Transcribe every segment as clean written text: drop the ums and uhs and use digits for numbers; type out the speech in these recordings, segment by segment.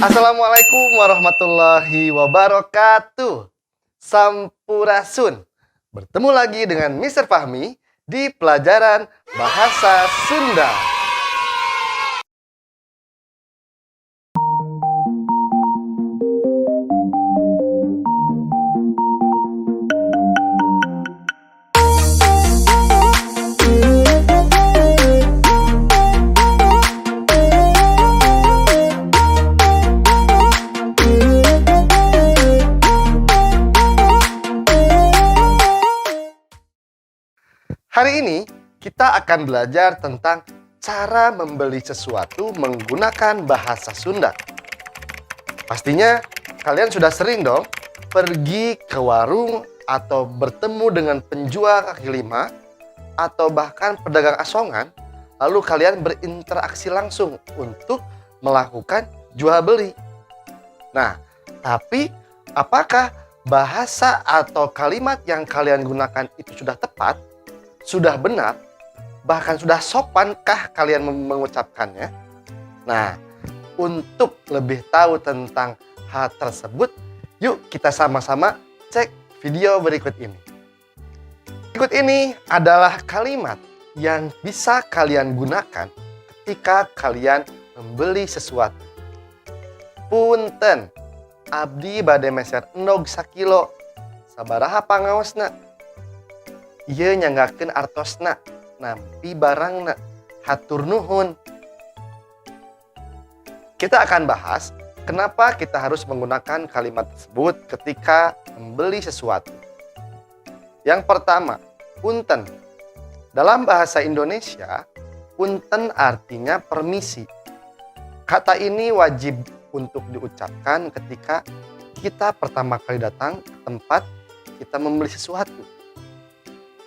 Assalamualaikum warahmatullahi wabarakatuh. Sampurasun. Bertemu lagi dengan Mr. Fahmi di pelajaran Bahasa Sunda. Hari ini kita akan belajar tentang cara membeli sesuatu menggunakan bahasa Sunda. Pastinya kalian sudah sering dong pergi ke warung atau bertemu dengan penjual kaki lima atau bahkan pedagang asongan, lalu kalian berinteraksi langsung untuk melakukan jual beli. Nah, tapi apakah bahasa atau kalimat yang kalian gunakan itu sudah tepat? Sudah benar, bahkan sudah sopankah kalian mengucapkannya? Nah, untuk lebih tahu tentang hal tersebut, yuk kita sama-sama cek video berikut ini. Berikut ini adalah kalimat yang bisa kalian gunakan ketika kalian membeli sesuatu. Punten, abdi bade meser endog sakilo, sabaraha pangaosna? Ieu nyanggakeun artosna, nampi barangna, hatur nuhun. Kita akan bahas kenapa kita harus menggunakan kalimat tersebut ketika membeli sesuatu. Yang pertama, punten. Dalam bahasa Indonesia, punten artinya permisi. Kata ini wajib untuk diucapkan ketika kita pertama kali datang ke tempat kita membeli sesuatu.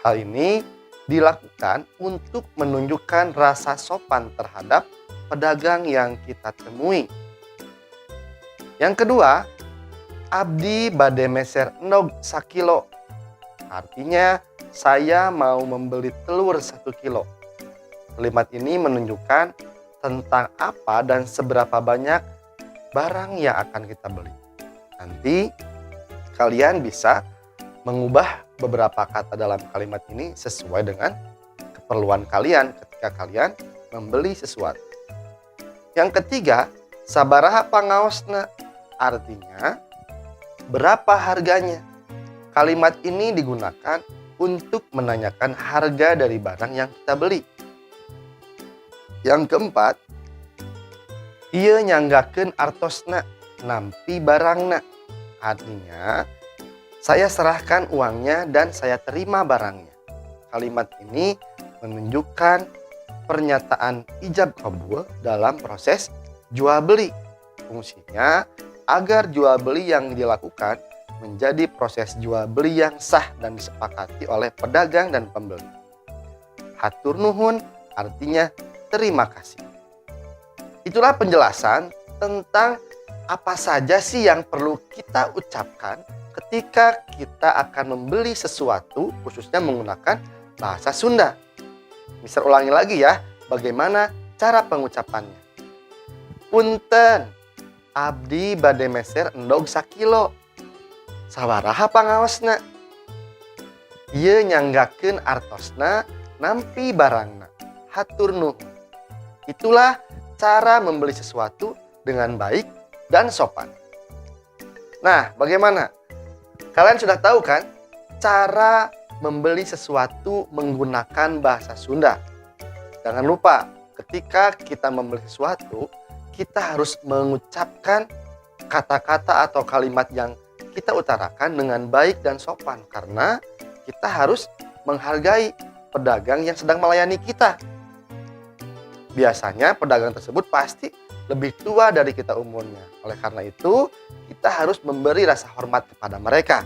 Hal ini dilakukan untuk menunjukkan rasa sopan terhadap pedagang yang kita temui. Yang kedua, abdi bade meser endog sakilo. Artinya, saya mau membeli telur 1 kilo. Kalimat ini menunjukkan tentang apa dan seberapa banyak barang yang akan kita beli. Nanti kalian bisa mengubah beberapa kata dalam kalimat ini sesuai dengan keperluan kalian ketika kalian membeli sesuatu. Yang ketiga, sabaraha pangaosna, artinya berapa harganya. Kalimat ini digunakan untuk menanyakan harga dari barang yang kita beli. Yang keempat, ieu nyanggakeun artosna, nampi barangna, artinya saya serahkan uangnya dan saya terima barangnya. Kalimat ini menunjukkan pernyataan ijab qabul dalam proses jual beli. Fungsinya agar jual beli yang dilakukan menjadi proses jual beli yang sah dan disepakati oleh pedagang dan pembeli. Hatur nuhun artinya terima kasih. Itulah penjelasan tentang apa saja sih yang perlu kita ucapkan ketika kita akan membeli sesuatu, khususnya menggunakan bahasa Sunda. Mister ulangi lagi ya, bagaimana cara pengucapannya. Punten, abdi bade meser endog sakilo, sabaraha pangaosna? Ieu nyanggakeun artosna, nampi barangna, hatur nuhun. Itulah cara membeli sesuatu dengan baik dan sopan. Nah, bagaimana? Kalian sudah tahu kan cara membeli sesuatu menggunakan bahasa Sunda? Jangan lupa ketika kita membeli sesuatu, kita harus mengucapkan kata-kata atau kalimat yang kita utarakan dengan baik dan sopan. Karena kita harus menghargai pedagang yang sedang melayani kita. Biasanya pedagang tersebut pasti lebih tua dari kita umurnya. Oleh karena itu, kita harus memberi rasa hormat kepada mereka.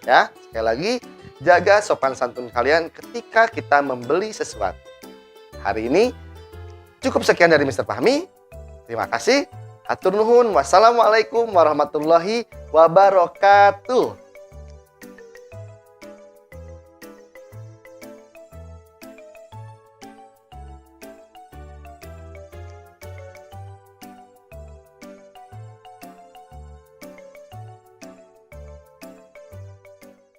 Ya, sekali lagi, jaga sopan santun kalian ketika kita membeli sesuatu. Hari ini cukup sekian dari Mr. Fahmi. Terima kasih. Hatur nuhun. Wassalamualaikum warahmatullahi wabarakatuh.